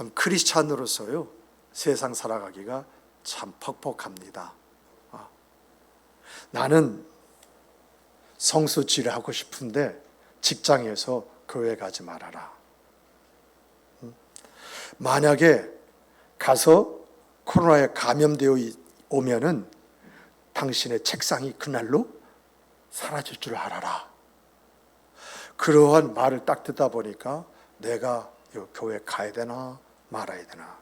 참 크리스찬으로서요 세상 살아가기가 참 퍽퍽합니다. 나는 성수지를 하고 싶은데 직장에서 교회 가지 말아라. 만약에 가서 코로나에 감염되어 오면은 당신의 책상이 그날로 사라질 줄 알아라. 그러한 말을 딱 듣다 보니까 내가 이 교회 가야 되나 말아야 되나.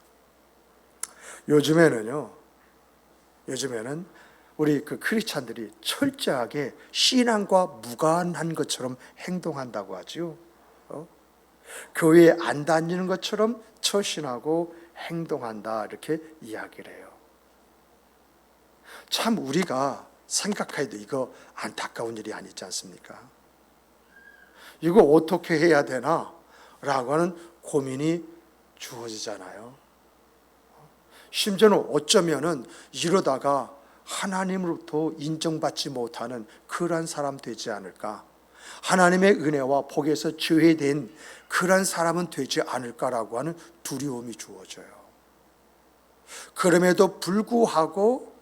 요즘에는 우리 그 크리스찬들이 철저하게 신앙과 무관한 것처럼 행동한다고 하죠. 교회에 안 다니는 것처럼 처신하고 행동한다 이렇게 이야기를 해요. 참 우리가 생각해도 이거 안타까운 일이 아니지 않습니까? 이거 어떻게 해야 되나? 라고 하는 고민이 주어지잖아요. 심지어는 어쩌면은 이러다가 하나님으로부터 인정받지 못하는 그러한 사람 되지 않을까? 하나님의 은혜와 복에서 제외된 그러한 사람은 되지 않을까라고 하는 두려움이 주어져요. 그럼에도 불구하고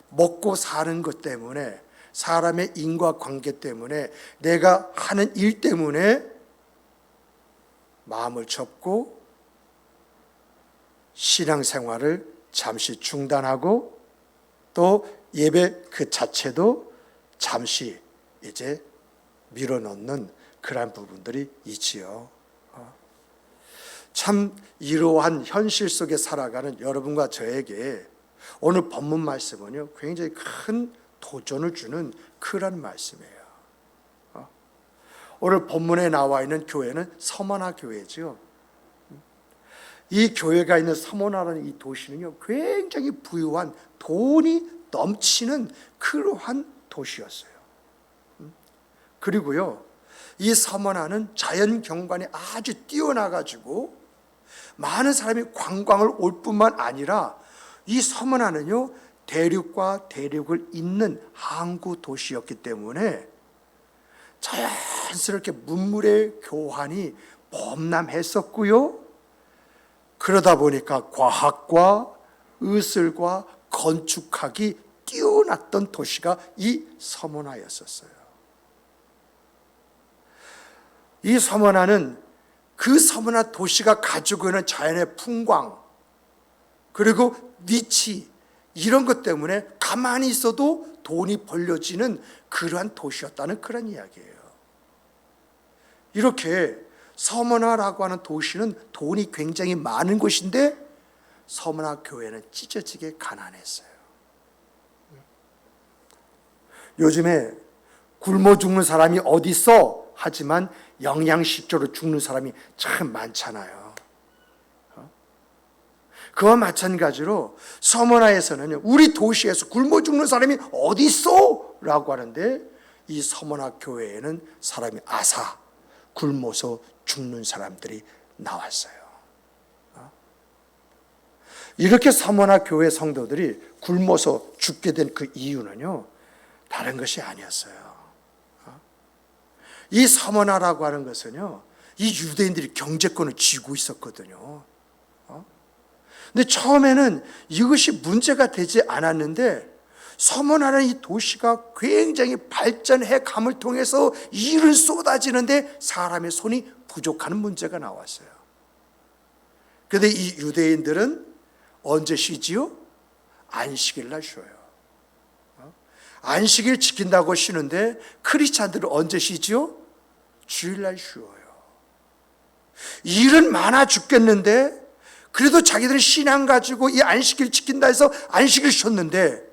먹고 사는 것 때문에, 사람의 인과관계 때문에, 내가 하는 일 때문에 마음을 접고 신앙생활을 잠시 중단하고 또 예배 그 자체도 잠시 이제 밀어넣는 그런 부분들이 있지요. 참 이러한 현실 속에 살아가는 여러분과 저에게 오늘 본문 말씀은요 굉장히 큰 도전을 주는 그런 말씀이에요. 오늘 본문에 나와 있는 교회는 서머나 교회죠. 이 교회가 있는 서머나라는 이 도시는요 굉장히 부유한 돈이 넘치는 그러한 도시였어요. 그리고요 이 서머나는 자연 경관이 아주 뛰어나가지고 많은 사람이 관광을 올 뿐만 아니라 이 서머나는요 대륙과 대륙을 잇는 항구 도시였기 때문에 자연스럽게 문물의 교환이 범람했었고요. 그러다 보니까 과학과 의술과 건축학이 뛰어났던 도시가 이 서머나였었어요. 이 서머나는 그 서머나 도시가 가지고 있는 자연의 풍광 그리고 위치 이런 것 때문에 가만히 있어도 돈이 벌려지는 그러한 도시였다는 그런 이야기예요. 이렇게 서머나라고 하는 도시는 돈이 굉장히 많은 곳인데 서머나 교회는 찢어지게 가난했어요. 요즘에 굶어 죽는 사람이 어디 있어? 하지만 영양실조로 죽는 사람이 참 많잖아요. 그와 마찬가지로 서머나에서는 우리 도시에서 굶어 죽는 사람이 어디 있어? 라고 하는데 이 서머나 교회에는 사람이 아사 굶어서 죽는 사람들이 나왔어요. 이렇게 서머나 교회 성도들이 굶어서 죽게 된 그 이유는요 다른 것이 아니었어요. 이 서머나라고 하는 것은요 이 유대인들이 경제권을 쥐고 있었거든요. 근데 처음에는 이것이 문제가 되지 않았는데 서머나라는 이 도시가 굉장히 발전해 감을 통해서 일은 쏟아지는데 사람의 손이 부족하는 문제가 나왔어요. 그런데 이 유대인들은 언제 쉬지요? 안식일 날 쉬어요. 안식일 지킨다고 쉬는데 크리스찬들은 언제 쉬지요? 주일날 쉬어요. 일은 많아 죽겠는데 그래도 자기들은 신앙 가지고 이 안식일 지킨다 해서 안식일 쉬었는데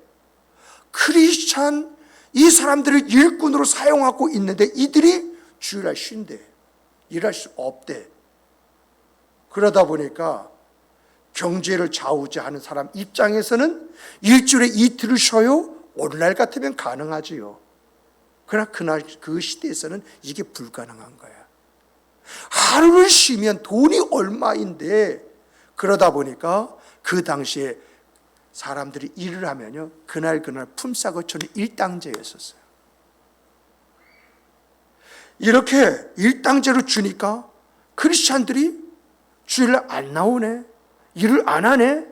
크리스찬 이 사람들을 일꾼으로 사용하고 있는데 이들이 주일날 쉰대. 일할 수 없대. 그러다 보니까 경제를 좌우지하는 사람 입장에서는 일주일에 이틀을 쉬어요? 오늘날 같으면 가능하지요. 그러나 그날 그 시대에서는 이게 불가능한 거야. 하루를 쉬면 돈이 얼마인데 그러다 보니까 그 당시에 사람들이 일을 하면요 그날 품삯을 일당제였었어요. 이렇게 일당제로 주니까 크리스찬들이 주일날 안 나오네. 일을 안 하네.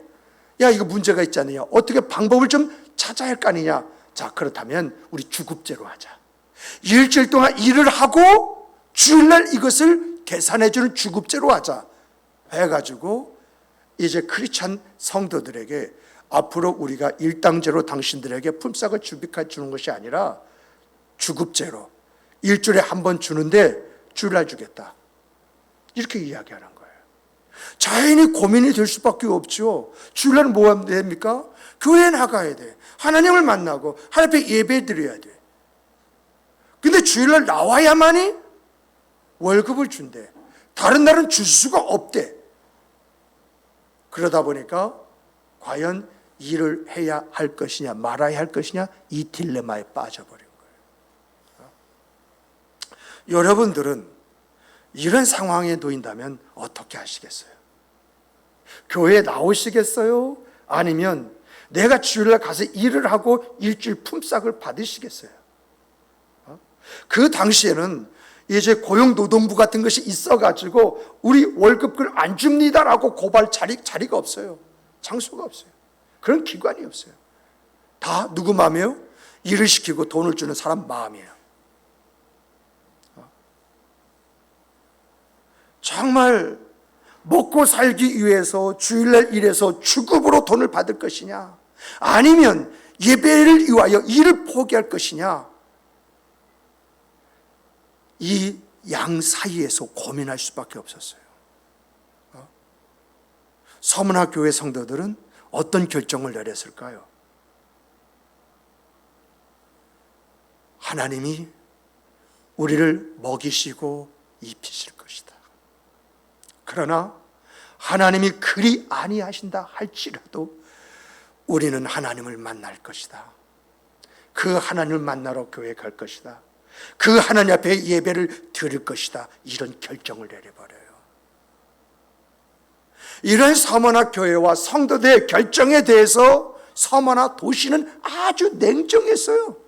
야, 이거 문제가 있잖아요. 어떻게 방법을 좀 찾아야 할 거 아니냐. 자, 그렇다면 우리 주급제로 하자. 일주일 동안 일을 하고 주일날 이것을 계산해주는 주급제로 하자 해가지고 이제 크리스찬 성도들에게 앞으로 우리가 일당제로 당신들에게 품삯을 주빅해 주는 것이 아니라 주급제로 일주일에 한 번 주는데 주일날 주겠다. 이렇게 이야기하는 거예요. 자연히 고민이 될 수밖에 없죠. 주일날은 뭐 하면 됩니까? 교회에 나가야 돼. 하나님을 만나고 하나님 앞에 예배 드려야 돼. 근데 주일날 나와야만이 월급을 준대. 다른 날은 줄 수가 없대. 그러다 보니까 과연 일을 해야 할 것이냐 말아야 할 것이냐 이 딜레마에 빠져버린 거예요. 여러분들은 이런 상황에 놓인다면 어떻게 하시겠어요? 교회에 나오시겠어요? 아니면 내가 주일날 가서 일을 하고 일주일 품삯을 받으시겠어요? 그 당시에는 이제 고용노동부 같은 것이 있어가지고 우리 월급을 안 줍니다라고 고발 자리가 없어요. 장소가 없어요. 그런 기관이 없어요. 다 누구 마음이에요? 일을 시키고 돈을 주는 사람 마음이에요. 정말 먹고 살기 위해서 주일날 일해서 주급으로 돈을 받을 것이냐, 아니면 예배를 위하여 일을 포기할 것이냐, 이 양 사이에서 고민할 수밖에 없었어요. 서문화 교회 성도들은 어떤 결정을 내렸을까요? 하나님이 우리를 먹이시고 입히실 것이다. 그러나 하나님이 그리 아니하신다 할지라도 우리는 하나님을 만날 것이다. 그 하나님을 만나러 교회에 갈 것이다. 그 하나님 앞에 예배를 드릴 것이다. 이런 결정을 내려버려요. 이런 서머나 교회와 성도들의 결정에 대해서 서머나 도시는 아주 냉정했어요.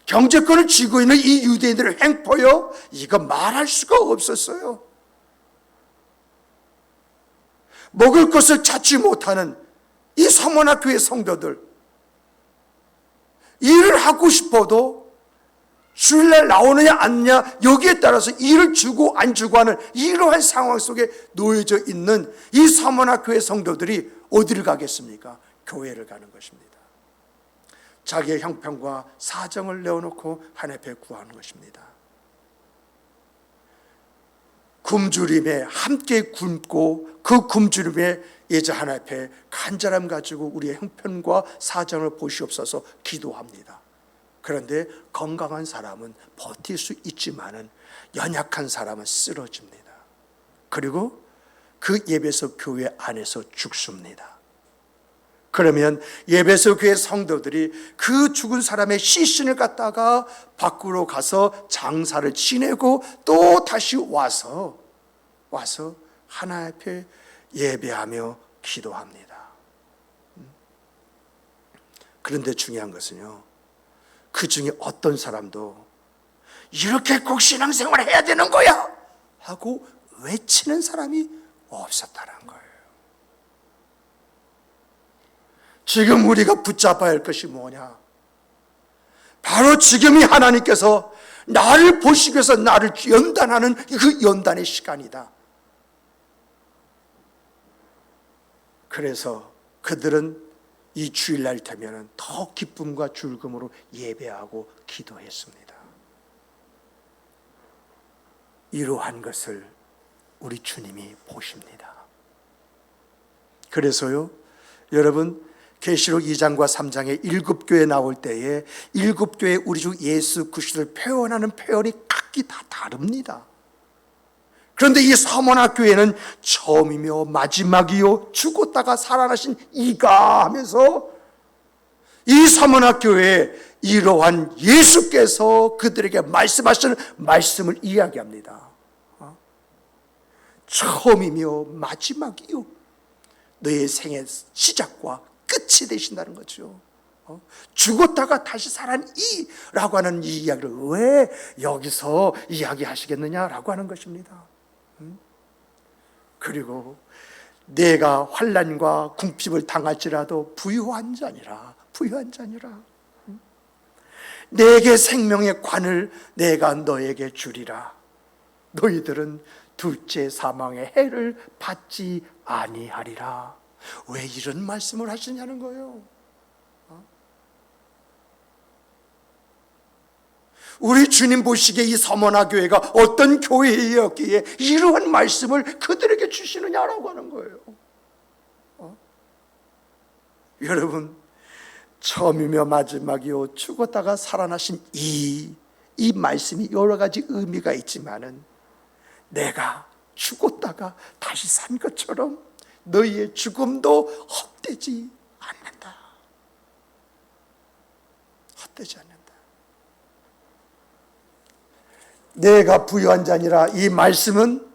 경제권을 쥐고 있는 이 유대인들의 행포요, 이거 말할 수가 없었어요. 먹을 것을 찾지 못하는 이 서머나 교회 성도들, 일을 하고 싶어도 주일날 나오느냐 안 나오느냐 여기에 따라서 일을 주고 안 주고 하는 이러한 상황 속에 놓여져 있는 이 서머나 교회 성도들이 어디를 가겠습니까? 교회를 가는 것입니다. 자기의 형편과 사정을 내어놓고 하나님 앞에 구하는 것입니다. 굶주림에 함께 굶고 그 굶주림에 이제 하나님 앞에 간절함 가지고 우리의 형편과 사정을 보시옵소서 기도합니다. 그런데 건강한 사람은 버틸 수 있지만은 연약한 사람은 쓰러집니다. 그리고 그 예배소 교회 안에서 죽습니다. 그러면 예배소 교회 성도들이 그 죽은 사람의 시신을 갖다가 밖으로 가서 장사를 지내고 또 다시 와서 하나님 앞에 예배하며 기도합니다. 그런데 중요한 것은요, 그 중에 어떤 사람도 이렇게 꼭 신앙생활을 해야 되는 거야 하고 외치는 사람이 없었다는 거예요. 지금 우리가 붙잡아야 할 것이 뭐냐? 바로 지금이 하나님께서 나를 보시기 위해서 나를 연단하는 그 연단의 시간이다. 그래서 그들은 이 주일날 되면 더 기쁨과 즐거움으로 예배하고 기도했습니다. 이러한 것을 우리 주님이 보십니다. 그래서요, 여러분, 계시록 2장과 3장에 7교회 나올 때에 7교회 우리 주 예수 그리스도를 표현하는 표현이 각기 다 다릅니다. 그런데 이 서머나 교회는 처음이며 마지막이요 죽었다가 살아나신 이가 하면서 이 서머나 교회에 이러한 예수께서 그들에게 말씀하시는 말씀을 이야기합니다. 처음이며 마지막이요 너의 생의 시작과 끝이 되신다는 거죠. 죽었다가 다시 살아난 이라고 하는 이 이야기를 왜 여기서 이야기하시겠느냐라고 하는 것입니다. 그리고 내가 환난과 궁핍을 당할지라도 부유한 자니라, 부유한 자니라. 내게 생명의 관을 내가 너에게 주리라. 너희들은 둘째 사망의 해를 받지 아니하리라. 왜 이런 말씀을 하시냐는 거예요. 우리 주님 보시기에 이 서머나 교회가 어떤 교회였기에 이러한 말씀을 그들에게 주시느냐라고 하는 거예요. 여러분, 처음이며 마지막이요 죽었다가 살아나신 이 말씀이 여러 가지 의미가 있지만은, 내가 죽었다가 다시 산 것처럼 너희의 죽음도 헛되지 않는다. 헛되지 않는다. 내가 부유한 자니라, 이 말씀은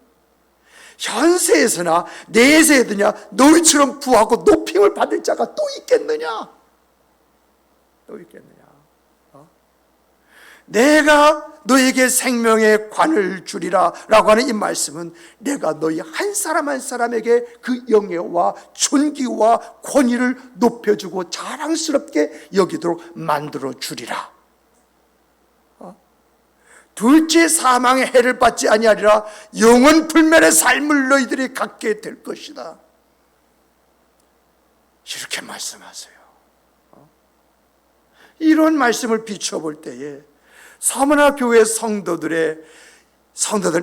현세에서나 내세에서냐 너희처럼 부하고 높임을 받을 자가 또 있겠느냐? 또 있겠느냐? 내가 너에게 생명의 관을 주리라 라고 하는 이 말씀은 내가 너희 한 사람 한 사람에게 그 영예와 존귀와 권위를 높여주고 자랑스럽게 여기도록 만들어 주리라. 둘째 사망의 해를 받지 아니하리라. 영원 불멸의 삶을 너희들이 갖게 될 것이다. 이렇게 말씀하세요. 이런 말씀을 비춰볼 때에 서머나 교회 성도들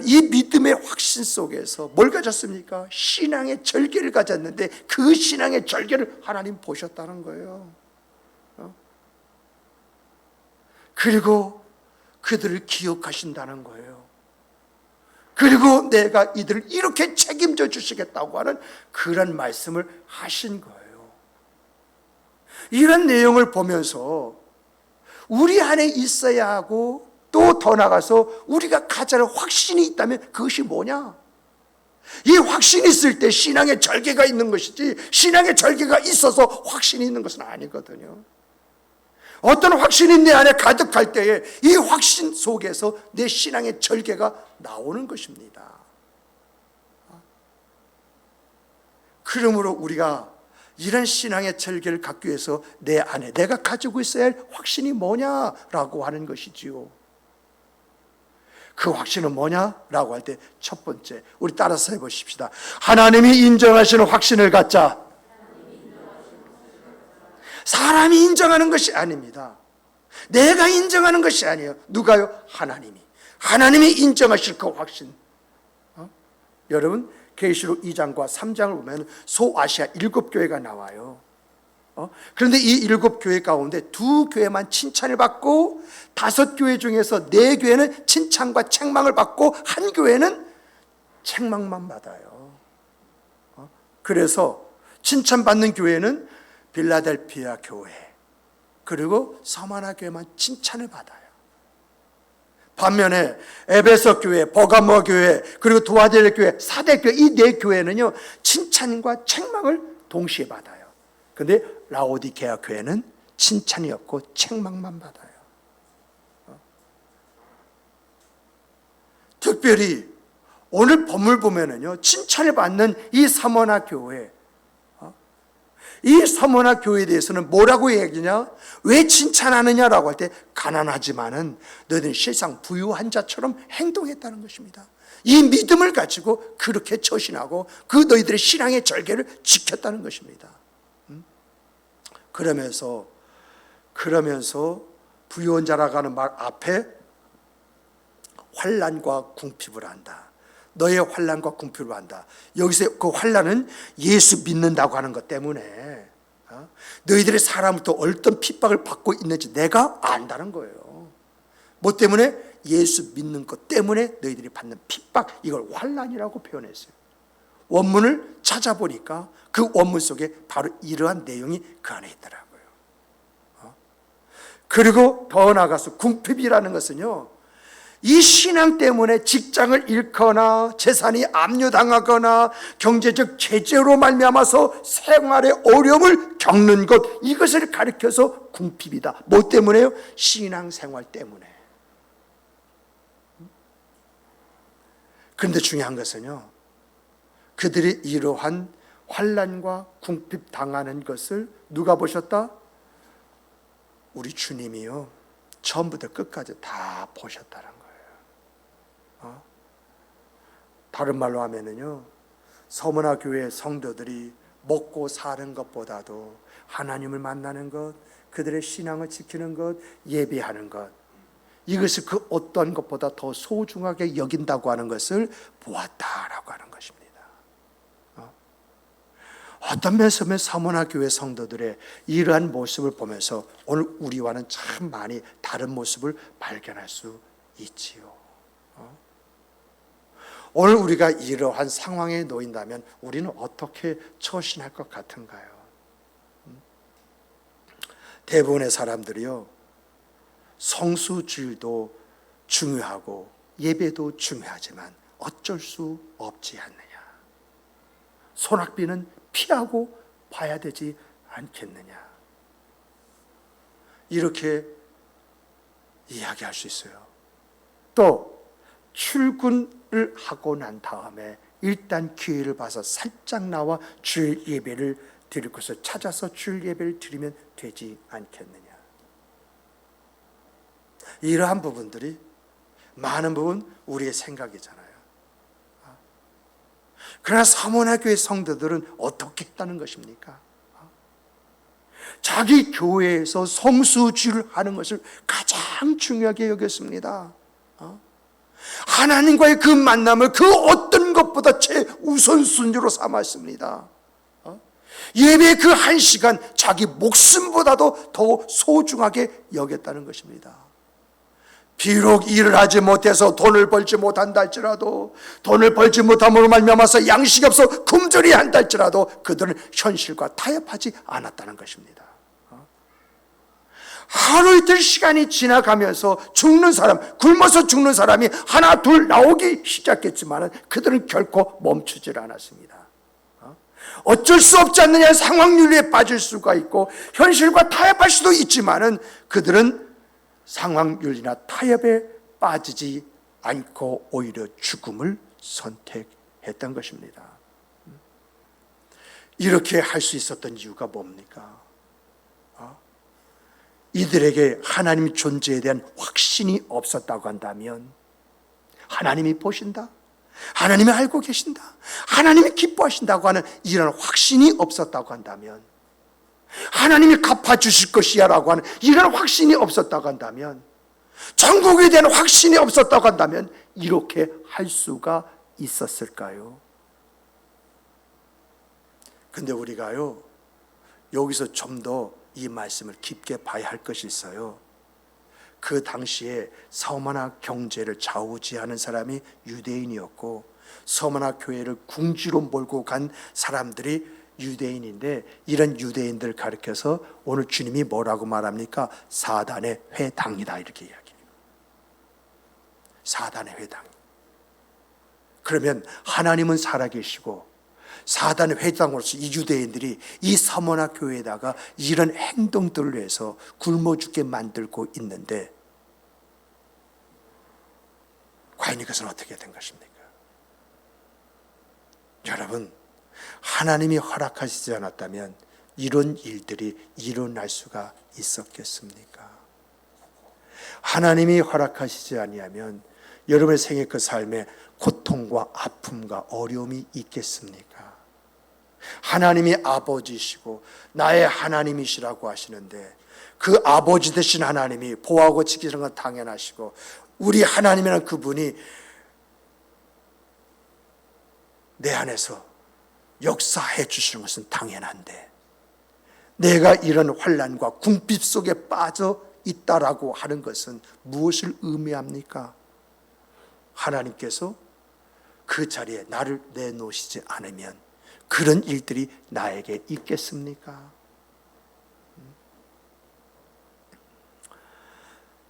이 믿음의 확신 속에서 뭘 가졌습니까? 신앙의 절개를 가졌는데 그 신앙의 절개를 하나님 보셨다는 거예요. 그리고 그들을 기억하신다는 거예요. 그리고 내가 이들을 이렇게 책임져 주시겠다고 하는 그런 말씀을 하신 거예요. 이런 내용을 보면서 우리 안에 있어야 하고 또 더 나가서 우리가 가져야 할 확신이 있다면 그것이 뭐냐? 이 확신이 있을 때 신앙의 절개가 있는 것이지, 신앙의 절개가 있어서 확신이 있는 것은 아니거든요. 어떤 확신이 내 안에 가득할 때에 이 확신 속에서 내 신앙의 절개가 나오는 것입니다. 그러므로 우리가 이런 신앙의 절개를 갖기 위해서 내 안에 내가 가지고 있어야 할 확신이 뭐냐라고 하는 것이지요. 그 확신은 뭐냐라고 할 때 첫 번째, 우리 따라서 해보십시다. 하나님이 인정하시는 확신을 갖자. 사람이 인정하는 것이 아닙니다. 내가 인정하는 것이 아니에요. 누가요? 하나님이 인정하실 그 확신. 여러분, 계시록 2장과 3장을 보면 소아시아 7교회가 나와요. 그런데 이 7교회 가운데 2교회만 칭찬을 받고 5교회 중에서 4교회는 칭찬과 책망을 받고 1교회는 책망만 받아요. 그래서 칭찬받는 교회는 빌라델피아 교회, 그리고 서머나 교회만 칭찬을 받아요. 반면에 에베소 교회, 버가모 교회, 그리고 두아델 교회, 사대 교회, 이 4교회는요 칭찬과 책망을 동시에 받아요. 그런데 라오디게아 교회는 칭찬이 없고 책망만 받아요. 특별히 오늘 본문을 보면은요 칭찬을 받는 이 서머나 교회, 이 서머나 교회에 대해서는 뭐라고 얘기하냐? 왜 칭찬하느냐라고 할 때 가난하지만은 너희들은 실상 부유한 자처럼 행동했다는 것입니다. 이 믿음을 가지고 그렇게 처신하고 그 너희들의 신앙의 절개를 지켰다는 것입니다. 그러면서 부유한 자라고 하는 말 앞에 환난과 궁핍을 한다. 너의 환난과 궁핍을 한다. 여기서 그 환난은 예수 믿는다고 하는 것 때문에 너희들이 사람부터 어떤 핍박을 받고 있는지 내가 안다는 거예요. 뭐 때문에? 예수 믿는 것 때문에 너희들이 받는 핍박, 이걸 환난이라고 표현했어요. 원문을 찾아보니까 그 원문 속에 바로 이러한 내용이 그 안에 있더라고요. 그리고 더 나아가서 궁핍이라는 것은요, 이 신앙 때문에 직장을 잃거나 재산이 압류당하거나 경제적 제재로 말미암아서 생활의 어려움을 겪는 것, 이것을 가리켜서 궁핍이다. 뭐 때문에요? 신앙생활 때문에. 그런데 중요한 것은요, 그들이 이러한 환난과 궁핍 당하는 것을 누가 보셨다? 우리 주님이요, 처음부터 끝까지 다 보셨다는 거예요. 다른 말로 하면은요, 서문화 교회 성도들이 먹고 사는 것보다도 하나님을 만나는 것, 그들의 신앙을 지키는 것, 예배하는 것, 이것을 그 어떤 것보다 더 소중하게 여긴다고 하는 것을 보았다라고 하는 것입니다. 어떤 면에서 서문화 교회 성도들의 이러한 모습을 보면서 오늘 우리와는 참 많이 다른 모습을 발견할 수 있지요. 오늘 우리가 이러한 상황에 놓인다면 우리는 어떻게 처신할 것 같은가요? 대부분의 사람들이요, 성수주일도 중요하고 예배도 중요하지만 어쩔 수 없지 않느냐, 소낙비는 피하고 봐야 되지 않겠느냐, 이렇게 이야기할 수 있어요. 또 출근을 하고 난 다음에 일단 기회를 봐서 살짝 나와 주일 예배를 드릴 것을 찾아서 주일 예배를 드리면 되지 않겠느냐. 이러한 부분들이 많은 부분 우리의 생각이잖아요. 그러나 서문화 교회 성도들은 어떻게 했다는 것입니까? 자기 교회에서 성수주일을 하는 것을 가장 중요하게 여겼습니다. 하나님과의 그 만남을 그 어떤 것보다 최우선순위로 삼았습니다. 예배의 그 한 시간 자기 목숨보다도 더 소중하게 여겼다는 것입니다. 비록 일을 하지 못해서 돈을 벌지 못한다 할지라도, 돈을 벌지 못함으로 말미암아서 양식이 없어 굶주리 한다 할지라도 그들은 현실과 타협하지 않았다는 것입니다. 하루 이틀 시간이 지나가면서 죽는 사람, 굶어서 죽는 사람이 하나 둘 나오기 시작했지만 그들은 결코 멈추질 않았습니다. 어쩔 수 없지 않느냐 상황윤리에 빠질 수가 있고 현실과 타협할 수도 있지만 그들은 상황윤리나 타협에 빠지지 않고 오히려 죽음을 선택했던 것입니다. 이렇게 할 수 있었던 이유가 뭡니까? 이들에게 하나님 존재에 대한 확신이 없었다고 한다면, 하나님이 보신다, 하나님이 알고 계신다, 하나님이 기뻐하신다고 하는 이런 확신이 없었다고 한다면, 하나님이 갚아주실 것이야 라고 하는 이런 확신이 없었다고 한다면, 천국에 대한 확신이 없었다고 한다면 이렇게 할 수가 있었을까요? 근데 우리가요, 여기서 좀 더 이 말씀을 깊게 봐야 할 것이 있어요. 그 당시에 서문화 경제를 좌우지하는 사람이 유대인이었고 서문화 교회를 궁지로 몰고 간 사람들이 유대인인데, 이런 유대인들 가르쳐서 오늘 주님이 뭐라고 말합니까? 사단의 회당이다, 이렇게 이야기해요. 사단의 회당. 그러면 하나님은 살아계시고 사단의 회당으로서 이 유대인들이 이 서문화 교회에다가 이런 행동들을 해서 굶어 죽게 만들고 있는데, 과연 이것은 어떻게 된 것입니까? 여러분, 하나님이 허락하시지 않았다면 이런 일들이 일어날 수가 있었겠습니까? 하나님이 허락하시지 아니하면 여러분의 생애 그 삶에 고통과 아픔과 어려움이 있겠습니까? 하나님이 아버지시고 나의 하나님이시라고 하시는데, 그 아버지 되신 하나님이 보호하고 지키시는 건 당연하시고 우리 하나님이라는 그분이 내 안에서 역사해 주시는 것은 당연한데, 내가 이런 환난과 궁핍 속에 빠져 있다라고 하는 것은 무엇을 의미합니까? 하나님께서 그 자리에 나를 내놓으시지 않으면 그런 일들이 나에게 있겠습니까?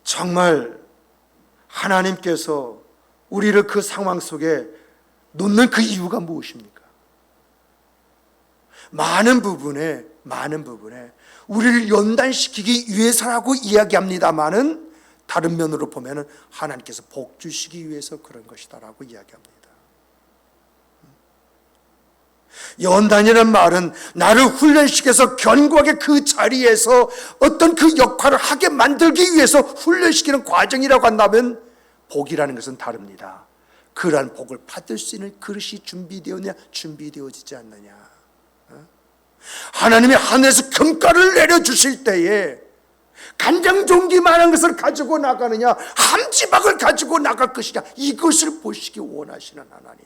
정말 하나님께서 우리를 그 상황 속에 놓는 그 이유가 무엇입니까? 많은 부분에 우리를 연단시키기 위해서라고 이야기합니다마는, 다른 면으로 보면 하나님께서 복 주시기 위해서 그런 것이다라고 이야기합니다. 연단이라는 말은 나를 훈련시켜서 견고하게 그 자리에서 어떤 그 역할을 하게 만들기 위해서 훈련시키는 과정이라고 한다면 복이라는 것은 다릅니다. 그러한 복을 받을 수 있는 그릇이 준비되었냐, 준비되어지지 않느냐. 하나님이 하늘에서 금가루를 내려주실 때에 간장종기만한 것을 가지고 나가느냐, 함지박을 가지고 나갈 것이냐, 이것을 보시기 원하시는 하나님.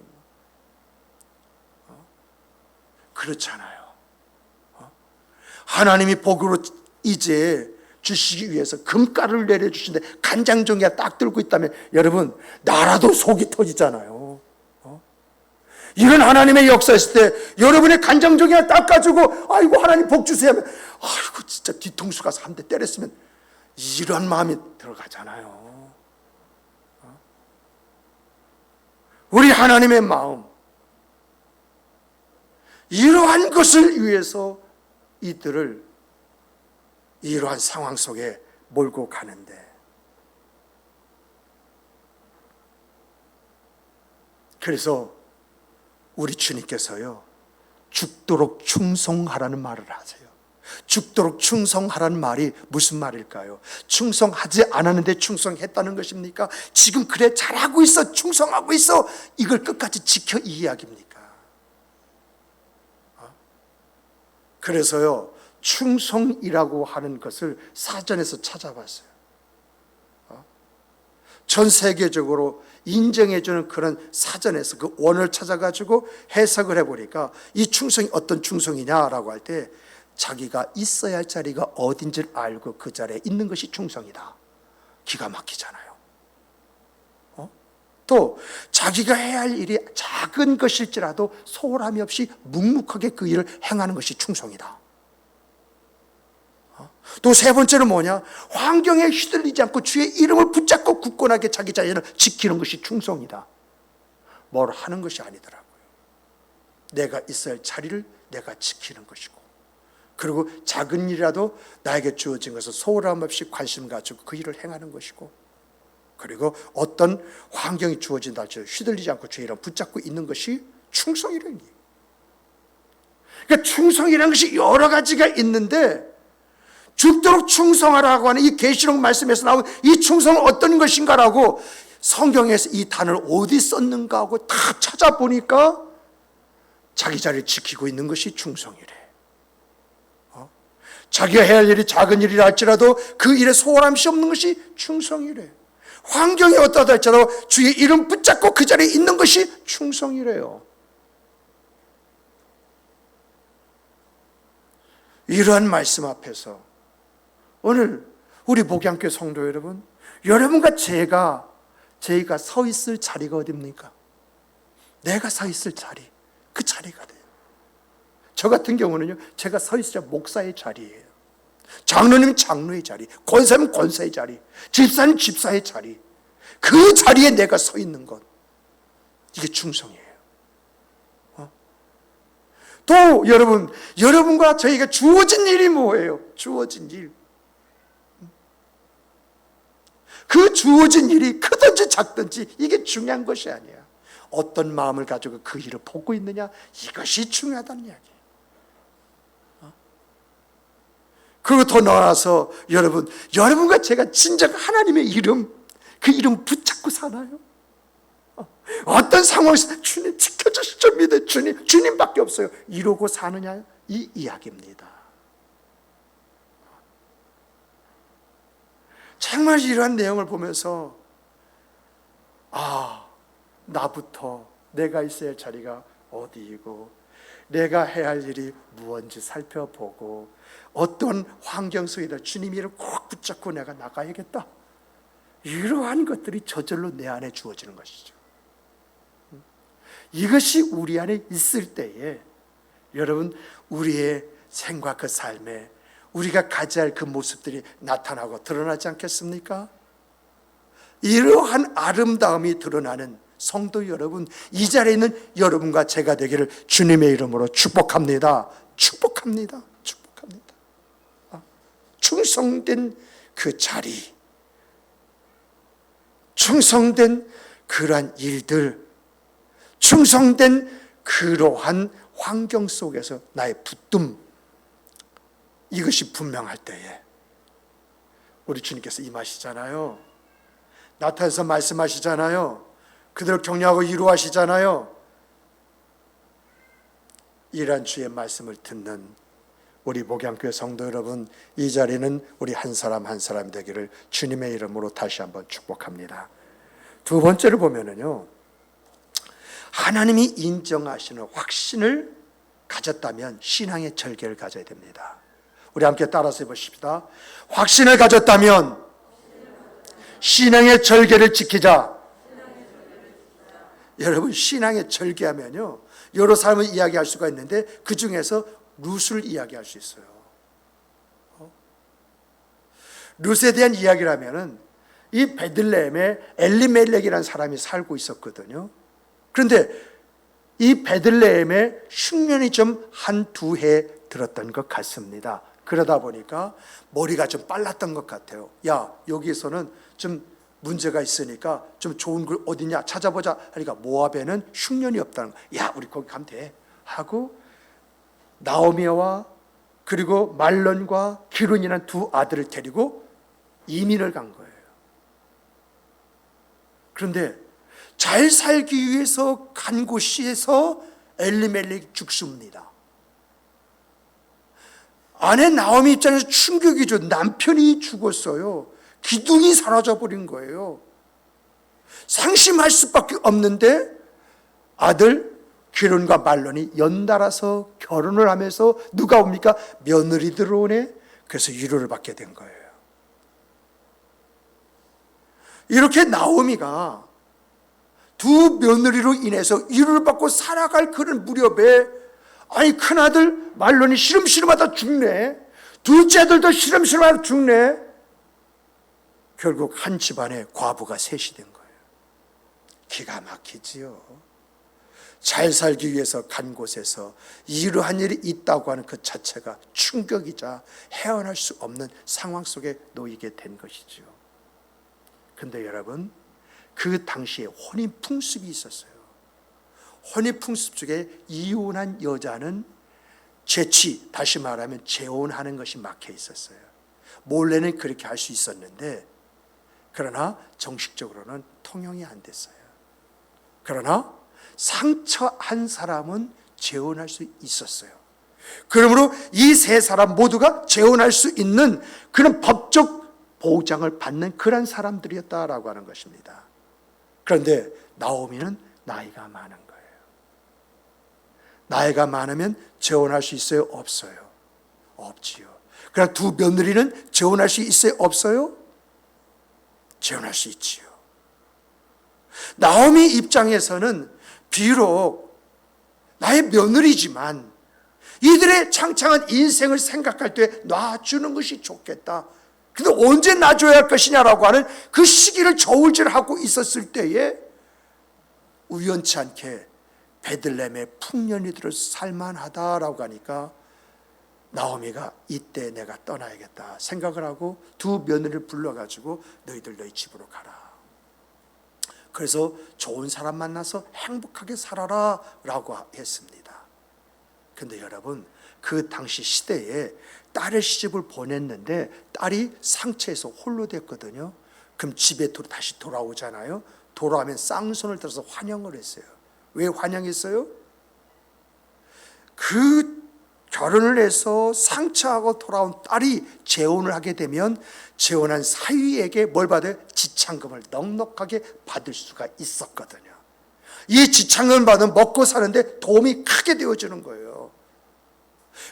그렇잖아요. 하나님이 복으로 이제 주시기 위해서 금가루를 내려주시는데 간장종이가 딱 들고 있다면 여러분, 나라도 속이 터지잖아요. 이런 하나님의 역사였을 때 여러분의 간장종이가 딱 가지고 아이고 하나님 복 주세요 하면 아이고 진짜 뒤통수 가서 한 대 때렸으면 이런 마음이 들어가잖아요. 우리 하나님의 마음, 이러한 것을 위해서 이들을 이러한 상황 속에 몰고 가는데, 그래서 우리 주님께서요, 죽도록 충성하라는 말을 하세요. 죽도록 충성하라는 말이 무슨 말일까요? 충성하지 않았는데 충성했다는 것입니까? 지금 그래 잘하고 있어, 충성하고 있어, 이걸 끝까지 지켜 이 이야기입니까? 그래서요, 충성이라고 하는 것을 사전에서 찾아봤어요. 전 세계적으로 인정해주는 그런 사전에서 그 원을 찾아가지고 해석을 해보니까 이 충성이 어떤 충성이냐라고 할 때 자기가 있어야 할 자리가 어딘지를 알고 그 자리에 있는 것이 충성이다. 기가 막히잖아요. 또 자기가 해야 할 일이 작은 것일지라도 소홀함이 없이 묵묵하게 그 일을 행하는 것이 충성이다. 또 세 번째는 뭐냐? 환경에 휘둘리지 않고 주의 이름을 붙잡고 굳건하게 자기 자신을 지키는 것이 충성이다. 뭘 하는 것이 아니더라고요. 내가 있어야 할 자리를 내가 지키는 것이고, 그리고 작은 일이라도 나에게 주어진 것을 소홀함 없이 관심 가지고 그 일을 행하는 것이고, 그리고 어떤 환경이 주어진다 할지라도 휘둘리지 않고 주의 이름을 붙잡고 있는 것이 충성이라는 게. 그러니까 충성이라는 것이 여러 가지가 있는데, 죽도록 충성하라고 하는 이 계시록 말씀에서 나온 이 충성은 어떤 것인가라고 성경에서 이 단어를 어디 썼는가 하고 다 찾아보니까 자기 자리를 지키고 있는 것이 충성이래. 자기가 해야 할 일이 작은 일이라 할지라도 그 일에 소홀함이 없는 것이 충성이래. 환경이 어떠하다 할지라도 주의 이름 붙잡고 그 자리에 있는 것이 충성이래요. 이러한 말씀 앞에서 오늘 우리 목양교회 성도 여러분, 여러분과 저희가 서 있을 자리가 어디입니까? 내가 서 있을 자리, 그 자리가 돼요. 저 같은 경우는요, 제가 서 있을 자리 목사의 자리예요. 장로님 장로의 자리, 권사님 권사의 자리, 집사님 집사의 자리, 그 자리에 내가 서 있는 것, 이게 충성이에요. 또 여러분과 저희가 주어진 일이 뭐예요? 주어진 일. 그 주어진 일이 크든지 작든지 이게 중요한 것이 아니야. 어떤 마음을 가지고 그 일을 보고 있느냐, 이것이 중요하다는 이야기예요. 그리고 더 나아가서 여러분과 제가 진정 하나님의 이름, 그 이름 붙잡고 사나요? 어떤 상황에서 주님 지켜주시죠 믿어, 주님밖에 없어요, 이러고 사느냐, 이 이야기입니다. 정말 이러한 내용을 보면서 나부터 내가 있어야 할 자리가 어디이고 내가 해야 할 일이 무엇인지 살펴보고 어떤 환경 속에다 주님 이름을 꼭 붙잡고 내가 나가야겠다, 이러한 것들이 저절로 내 안에 주어지는 것이죠. 이것이 우리 안에 있을 때에 여러분, 우리의 생과 그 삶에 우리가 가져야 할 그 모습들이 나타나고 드러나지 않겠습니까? 이러한 아름다움이 드러나는 성도 여러분, 이 자리에 있는 여러분과 제가 되기를 주님의 이름으로 축복합니다. 축복합니다. 축복합니다. 충성된 그 자리, 충성된 그러한 일들, 충성된 그러한 환경 속에서 나의 붙듦, 이것이 분명할 때에 우리 주님께서 임하시잖아요. 나타나서 말씀하시잖아요. 그들을 격려하고 위로하시잖아요. 이러한 주의 말씀을 듣는 우리 목양교회 성도 여러분, 이 자리는 우리 한 사람 한 사람 되기를 주님의 이름으로 다시 한번 축복합니다. 두 번째로 보면은요, 하나님이 인정하시는 확신을 가졌다면 신앙의 절개를 가져야 됩니다. 우리 함께 따라서 해보십시다. 확신을 가졌다면 신앙의 절개를 지키자. 여러분, 신앙의 절개하면요, 여러 사람을 이야기할 수가 있는데 그 중에서 룻을 이야기할 수 있어요. 룻에 대한 이야기를 하면은 이 베들레헴에 엘리멜렉이라는 사람이 살고 있었거든요. 그런데 이 베들레헴에 흉년이 좀 한두 해 들었던 것 같습니다. 그러다 보니까 머리가 좀 빨랐던 것 같아요. 야, 여기에서는 좀 문제가 있으니까 좀 좋은 걸 어디냐 찾아보자 하니까 모압에는 흉년이 없다는 거야. 야, 우리 거기 가면 돼 하고 나오미와 그리고 말론과 기론이라는 두 아들을 데리고 이민을 간 거예요. 그런데 잘 살기 위해서 간 곳에서 엘리멜렉이 죽습니다. 아내 나오미 입장에서 충격이죠. 남편이 죽었어요. 기둥이 사라져버린 거예요. 상심할 수밖에 없는데 아들 기론과 말론이 연달아서 결혼을 하면서 누가 옵니까? 며느리 들어오네. 그래서 위로를 받게 된 거예요. 이렇게 나오미가 두 며느리로 인해서 위로를 받고 살아갈 그런 무렵에 아니 큰아들 말론이 시름시름하다 죽네. 둘째 아들도 시름시름하다 죽네. 결국 한 집안에 과부가 셋이 된 거예요. 기가 막히지요. 잘 살기 위해서 간 곳에서 이러한 일이 있다고 하는 그 자체가 충격이자 헤어날 수 없는 상황 속에 놓이게 된 것이죠. 근데 여러분, 그 당시에 혼인 풍습이 있었어요. 혼인 풍습 중에 이혼한 여자는 재치, 다시 말하면 재혼하는 것이 막혀 있었어요. 몰래는 그렇게 할 수 있었는데, 그러나 정식적으로는 통용이 안 됐어요. 그러나 상처한 사람은 재혼할 수 있었어요. 그러므로 이 세 사람 모두가 재혼할 수 있는 그런 법적 보장을 받는 그런 사람들이었다라고 하는 것입니다. 그런데 나오미는 나이가 많은 거예요. 나이가 많으면 재혼할 수 있어요? 없어요? 없지요. 그러나 두 며느리는 재혼할 수 있어요? 없어요? 재혼할 수 있지요. 나오미 입장에서는 비록 나의 며느리지만 이들의 창창한 인생을 생각할 때 놔주는 것이 좋겠다. 근데 언제 놔줘야 할 것이냐라고 하는 그 시기를 저울질하고 있었을 때에 우연치 않게 베들레헴에 풍년이 들어서 살만하다라고 하니까 나오미가 이때 내가 떠나야겠다 생각을 하고 두 며느리를 불러가지고 너희들 너희 집으로 가라. 그래서 좋은 사람 만나서 행복하게 살아라 라고 했습니다. 근데 여러분, 그 당시 시대에 딸의 시집을 보냈는데 딸이 상처에서 홀로 됐거든요. 그럼 집에 다시 돌아오잖아요. 돌아오면 쌍손을 들어서 환영을 했어요. 왜 환영했어요? 그 결혼을 해서 상처하고 돌아온 딸이 재혼을 하게 되면 재혼한 사위에게 뭘 받아요? 지창금을 넉넉하게 받을 수가 있었거든요. 이 지창금을 받으면 먹고 사는데 도움이 크게 되어주는 거예요.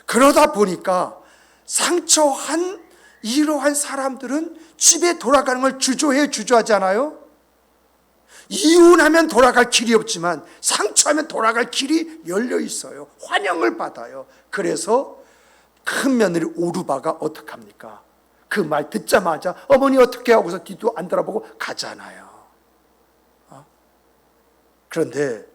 그러다 보니까 상처한 이러한 사람들은 집에 돌아가는 걸 주저하잖아요. 이혼하면 돌아갈 길이 없지만 상처하면 돌아갈 길이 열려 있어요. 환영을 받아요. 그래서 큰 며느리 오르바가 어떡합니까? 그 말 듣자마자 어머니 어떻게 하고서 뒤도 안 돌아보고 가잖아요. 그런데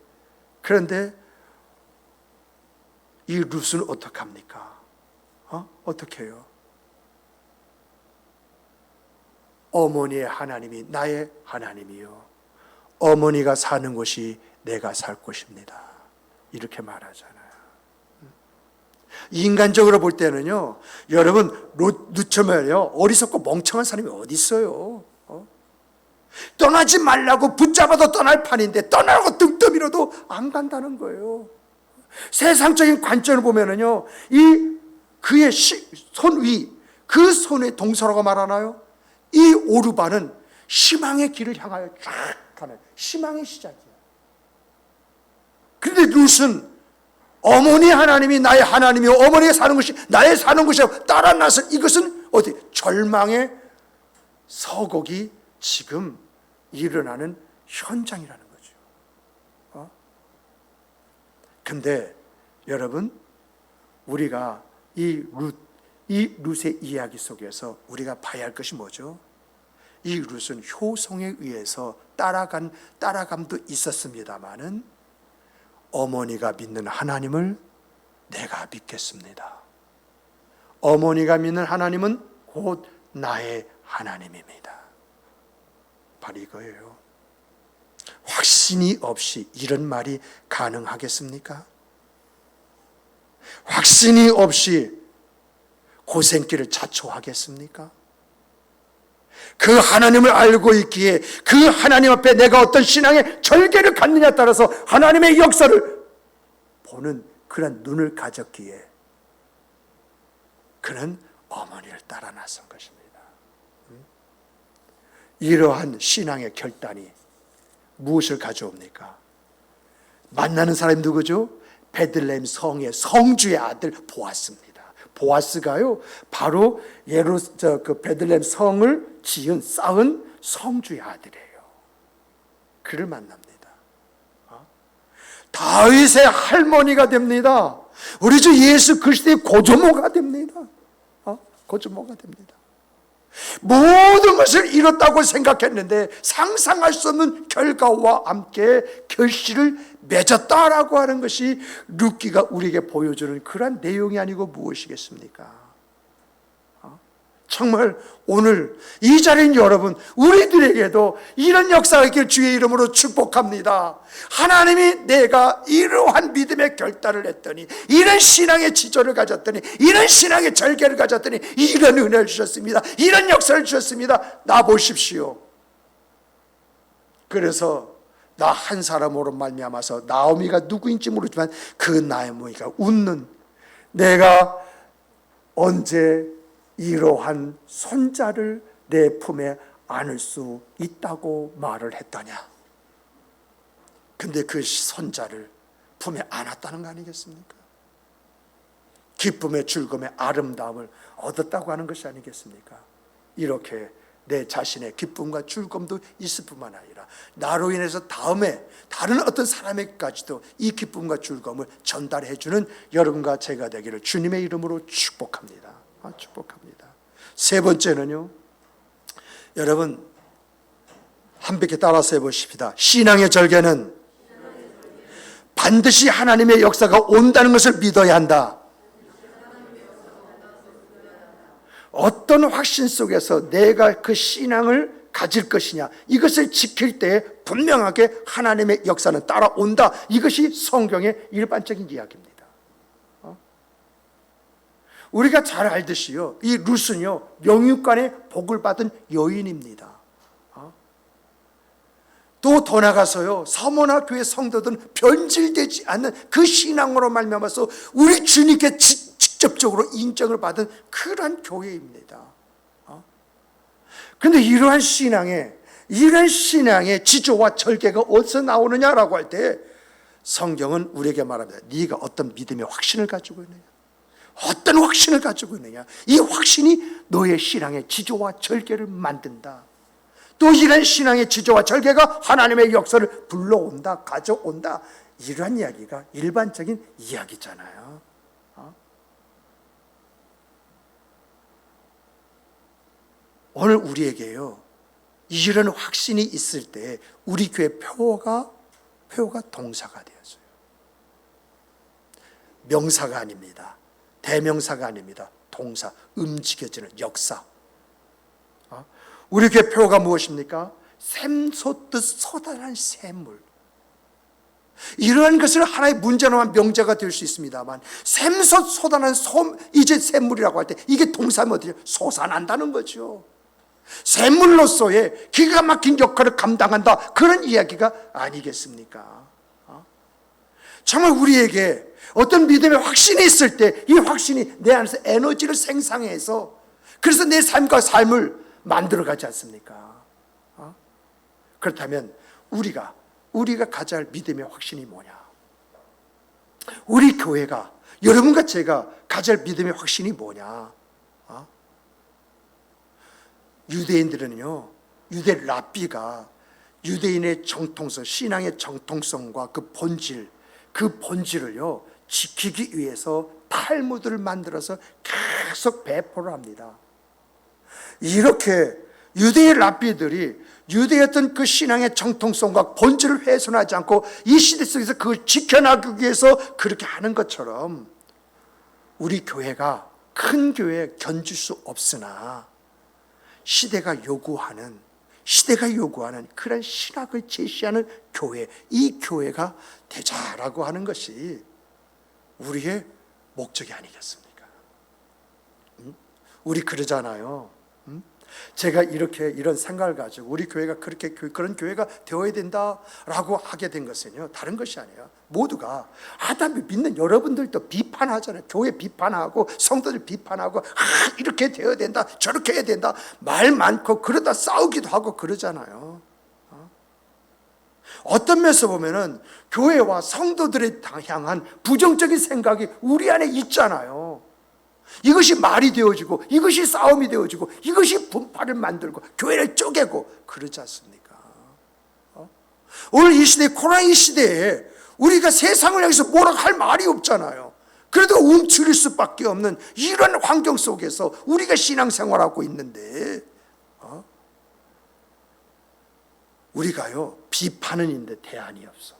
이 룻은 어떡합니까? 어떻게 해요? 어머니의 하나님이 나의 하나님이요, 어머니가 사는 곳이 내가 살 곳입니다. 이렇게 말하잖아요. 인간적으로 볼 때는요, 여러분 루처면요 어리석고 멍청한 사람이 어디 있어요? 떠나지 말라고 붙잡아도 떠날 판인데 떠나라고 등 떠밀어도 안 간다는 거예요. 세상적인 관점을 보면은요, 이 그의 손 위, 그 손의 동서라고 말하나요? 이 오르반은 희망의 길을 향하여 쫙 가는 희망의 시작이에요. 그런데 룻은 어머니 하나님이 나의 하나님이요 어머니가 사는 것이 나의 사는 것이라고 따라 나서 이것은 어디 절망의 서곡이 지금 일어나는 현장이라는 거죠. 근데 여러분, 우리가 이 룻의 이야기 속에서 우리가 봐야 할 것이 뭐죠? 이 룻은 효성에 의해서 따라감도 있었습니다마는 어머니가 믿는 하나님을 내가 믿겠습니다. 어머니가 믿는 하나님은 곧 나의 하나님입니다. 바로 이거예요. 확신이 없이 이런 말이 가능하겠습니까? 확신이 없이 고생길을 자초하겠습니까? 그 하나님을 알고 있기에 그 하나님 앞에 내가 어떤 신앙의 절개를 갖느냐에 따라서 하나님의 역사를 보는 그런 눈을 가졌기에 그는 어머니를 따라 나선 것입니다. 이러한 신앙의 결단이 무엇을 가져옵니까? 만나는 사람이 누구죠? 베들레헴 성의 성주의 아들 보아스입니다. 보아스가요 바로 그 베들레헴 성을 쌓은 성주의 아들이에요. 그를 만납니다. 다윗의 할머니가 됩니다. 우리 주 예수 그리스도의 고조모가 됩니다. 고조모가 됩니다. 모든 것을 이뤘다고 생각했는데 상상할 수 없는 결과와 함께 결실을 맺었다라고 하는 것이 룻기가 우리에게 보여주는 그러한 내용이 아니고 무엇이겠습니까? 정말 오늘 이 자리인 여러분, 우리들에게도 이런 역사가 있길 주의 이름으로 축복합니다. 하나님이 내가 이러한 믿음의 결단을 했더니, 이런 신앙의 지조를 가졌더니, 이런 신앙의 절개를 가졌더니 이런 은혜를 주셨습니다. 이런 역사를 주셨습니다. 나 보십시오. 그래서 나 한 사람으로 말미암아서 나오미가 누구인지 모르지만 그 나오미가 웃는, 내가 언제 이러한 손자를 내 품에 안을 수 있다고 말을 했더냐. 근데 그 손자를 품에 안았다는 거 아니겠습니까? 기쁨의 즐거움의 아름다움을 얻었다고 하는 것이 아니겠습니까? 이렇게 내 자신의 기쁨과 즐거움도 있을 뿐만 아니라 나로 인해서 다음에 다른 어떤 사람에게까지도 이 기쁨과 즐거움을 전달해 주는 여러분과 제가 되기를 주님의 이름으로 축복합니다. 축복합니다. 세 번째는요, 여러분 함께 따라서 해보십시다. 신앙의 절개는 반드시 하나님의 역사가 온다는 것을 믿어야 한다. 어떤 확신 속에서 내가 그 신앙을 가질 것이냐, 이것을 지킬 때 분명하게 하나님의 역사는 따라온다. 이것이 성경의 일반적인 이야기입니다. 우리가 잘 알듯이요, 이 룻은요 영육간의 복을 받은 여인입니다. 또 더 나가서요, 서머나 교회 성도들은 변질되지 않는 그 신앙으로 말미암아서 우리 주님께 직접적으로 인정을 받은 그러한 교회입니다. 그런데 이러한 신앙의 지조와 절개가 어디서 나오느냐라고 할 때 성경은 우리에게 말합니다. 네가 어떤 믿음의 확신을 가지고 있느냐, 어떤 확신을 가지고 있느냐, 이 확신이 너의 신앙의 지조와 절개를 만든다. 또 이런 신앙의 지조와 절개가 하나님의 역사를 불러온다, 가져온다. 이러한 이야기가 일반적인 이야기잖아요. 오늘 우리에게요, 이런 확신이 있을 때 우리 교회 표어가 동사가 되었어요. 명사가 아닙니다. 대명사가 아닙니다. 동사, 움직여지는 역사. 우리 교회 표어가 무엇입니까? 샘솟듯 쏟아난 샘물. 이러한 것을 하나의 문제로만 명제가 될 수 있습니다만, 샘솟 솟아난 이제 샘물이라고 할 때 이게 동사면 어떻게 솟아난다는 거죠. 샘물로서의 기가 막힌 역할을 감당한다, 그런 이야기가 아니겠습니까? 정말 우리에게 어떤 믿음의 확신이 있을 때 이 확신이 내 안에서 에너지를 생성해서 그래서 내 삶과 삶을 만들어가지 않습니까? 그렇다면 우리가 가져야 할 믿음의 확신이 뭐냐? 우리 교회가, 여러분과 제가 가져야 할 믿음의 확신이 뭐냐? 유대인들은요, 유대 랍비가 유대인의 정통성, 신앙의 정통성과 그 본질을요 지키기 위해서 탈무드를 만들어서 계속 배포를 합니다. 이렇게 유대의 랍비들이 유대의 어떤 그 신앙의 정통성과 본질을 훼손하지 않고 이 시대 속에서 그걸 지켜나가기 위해서 그렇게 하는 것처럼 우리 교회가 큰 교회에 견줄 수 없으나 시대가 요구하는 그런 신학을 제시하는 교회, 이 교회가 되자라고 하는 것이 우리의 목적이 아니겠습니까? 우리 그러잖아요. 제가 이런 생각을 가지고 우리 교회가 그런 교회가 되어야 된다라고 하게 된 것은요, 다른 것이 아니에요. 모두가 아담이 믿는 여러분들도 비판하잖아요. 교회 비판하고 성도들 비판하고 이렇게 되어야 된다, 저렇게 해야 된다, 말 많고 그러다 싸우기도 하고 그러잖아요. 어떤 면에서 보면은 교회와 성도들에 향한 부정적인 생각이 우리 안에 있잖아요. 이것이 말이 되어지고, 이것이 싸움이 되어지고, 이것이 분파를 만들고 교회를 쪼개고 그러지 않습니까? 오늘 이 시대, 코로나 이 시대에 우리가 세상을 향해서 뭐라고 할 말이 없잖아요. 그래도 움츠릴 수밖에 없는 이런 환경 속에서 우리가 신앙생활하고 있는데 우리가요 비판은 있는데 대안이 없어.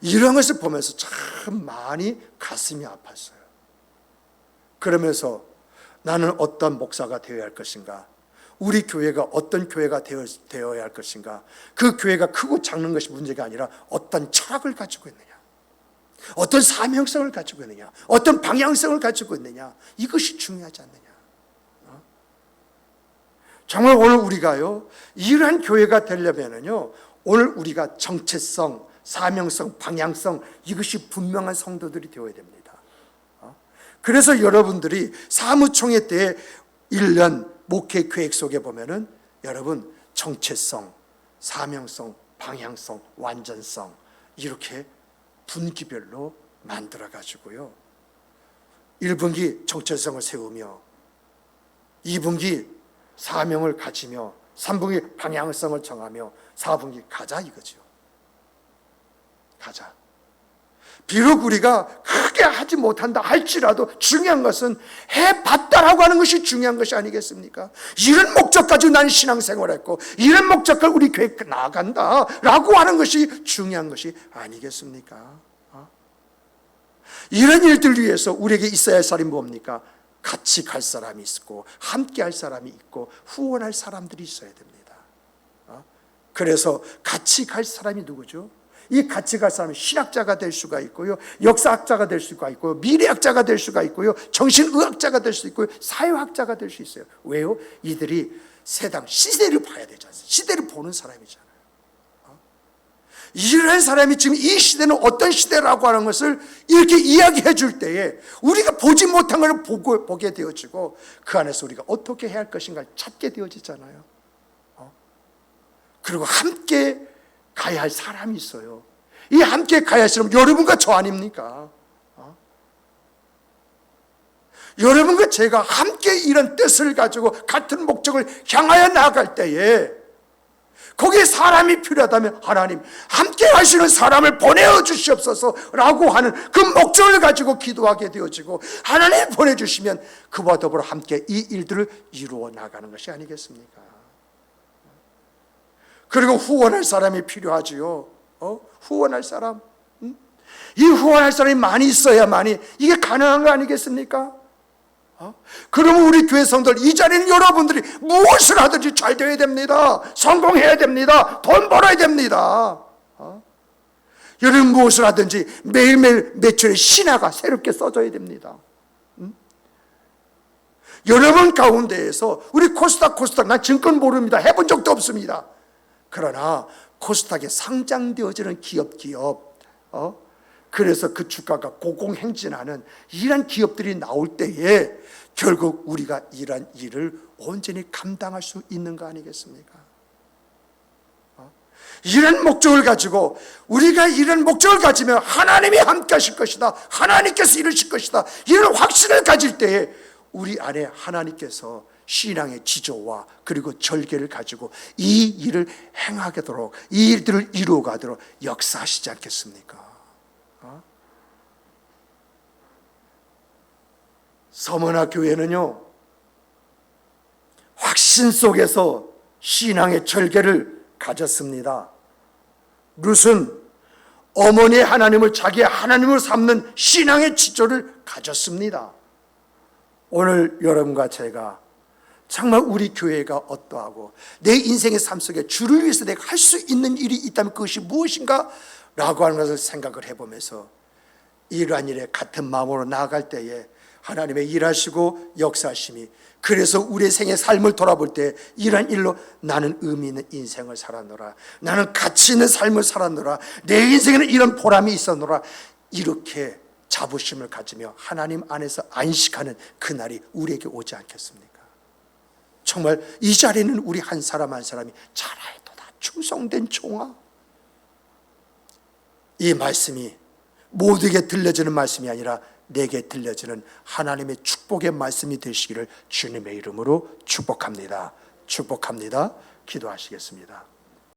이런 것을 보면서 참 많이 가슴이 아팠어요. 그러면서 나는 어떤 목사가 되어야 할 것인가, 우리 교회가 어떤 교회가 되어야 할 것인가, 그 교회가 크고 작는 것이 문제가 아니라 어떤 철학을 가지고 있느냐, 어떤 사명성을 가지고 있느냐, 어떤 방향성을 가지고 있느냐, 이것이 중요하지 않느냐. 정말 오늘 우리가요 이러한 교회가 되려면은요, 오늘 우리가 정체성, 사명성, 방향성, 이것이 분명한 성도들이 되어야 됩니다. 그래서 여러분들이 사무총회 때 1년 목회 계획 속에 보면은 여러분 정체성, 사명성, 방향성, 완전성 이렇게 분기별로 만들어 가지고요 1분기 정체성을 세우며 2분기 사명을 가지며 3분기 방향성을 정하며 4분기 가자 이거죠. 가자. 비록 우리가 크게 하지 못한다 할지라도 중요한 것은 해봤다라고 하는 것이 중요한 것이 아니겠습니까? 이런 목적 가지고 나는 신앙생활했고 이런 목적 가지고 우리 교회 나아간다라고 하는 것이 중요한 것이 아니겠습니까? 이런 일들 위해서 우리에게 있어야 할 사람이 뭡니까? 같이 갈 사람이 있고 함께 할 사람이 있고 후원할 사람들이 있어야 됩니다. 그래서 같이 갈 사람이 누구죠? 이 같이 갈 사람은 신학자가 될 수가 있고요, 역사학자가 될 수가 있고요, 미래학자가 될 수가 있고요, 정신의학자가 될 수 있고요, 사회학자가 될 수 있어요. 왜요? 이들이 세상 시대를 봐야 되지 않습니까? 시대를 보는 사람이잖아요. 이런 사람이 지금 이 시대는 어떤 시대라고 하는 것을 이렇게 이야기해 줄 때에 우리가 보지 못한 것을 보게 되어지고 그 안에서 우리가 어떻게 해야 할 것인가를 찾게 되어지잖아요. 그리고 함께 가야 할 사람이 있어요. 이 함께 가야 할 사람은 여러분과 저 아닙니까? 여러분과 제가 함께 이런 뜻을 가지고 같은 목적을 향하여 나아갈 때에 거기에 사람이 필요하다면 하나님 함께 하시는 사람을 보내어 주시옵소서라고 하는 그 목적을 가지고 기도하게 되어지고 하나님 보내주시면 그와 더불어 함께 이 일들을 이루어 나가는 것이 아니겠습니까? 그리고 후원할 사람이 필요하지요. 후원할 사람. 이 후원할 사람이 많이 있어야만이 이게 가능한 거 아니겠습니까? 그러면 우리 교회 성도들, 이 자리는 여러분들이 무엇을 하든지 잘 되어야 됩니다. 성공해야 됩니다. 돈 벌어야 됩니다. 여러분 무엇을 하든지 매일매일 매출의 신화가 새롭게 써져야 됩니다. 여러분 가운데에서 우리 코스닥 난 증권 모릅니다. 해본 적도 없습니다. 그러나 코스닥에 상장되어지는 기업 그래서 그 주가가 고공행진하는 이런 기업들이 나올 때에 결국 우리가 이런 일을 온전히 감당할 수 있는 거 아니겠습니까? 이런 목적을 가지고 우리가 이런 목적을 가지면 하나님이 함께 하실 것이다, 하나님께서 이루실 것이다, 이런 확신을 가질 때에 우리 안에 하나님께서 신앙의 지조와 그리고 절개를 가지고 이 일을 행하도록, 이 일들을 이루어가도록 역사하시지 않겠습니까? 서머나 교회는요, 확신 속에서 신앙의 절개를 가졌습니다. 룻은 어머니의 하나님을 자기의 하나님으로 삼는 신앙의 지조를 가졌습니다. 오늘 여러분과 제가 정말 우리 교회가 어떠하고 내 인생의 삶 속에 주를 위해서 내가 할 수 있는 일이 있다면 그것이 무엇인가? 라고 하는 것을 생각을 해보면서 이러한 일에 같은 마음으로 나아갈 때에 하나님의 일하시고 역사하심이, 그래서 우리의 생의 삶을 돌아볼 때 이러한 일로 나는 의미 있는 인생을 살았노라, 나는 가치 있는 삶을 살았노라, 내 인생에는 이런 보람이 있었노라, 이렇게 자부심을 가지며 하나님 안에서 안식하는 그날이 우리에게 오지 않겠습니까? 정말 이 자리는 우리 한 사람 한 사람이 잘하도다 충성된 종아, 이 말씀이 모두에게 들려지는 말씀이 아니라 내게 들려지는 하나님의 축복의 말씀이 되시기를 주님의 이름으로 축복합니다. 기도하시겠습니다.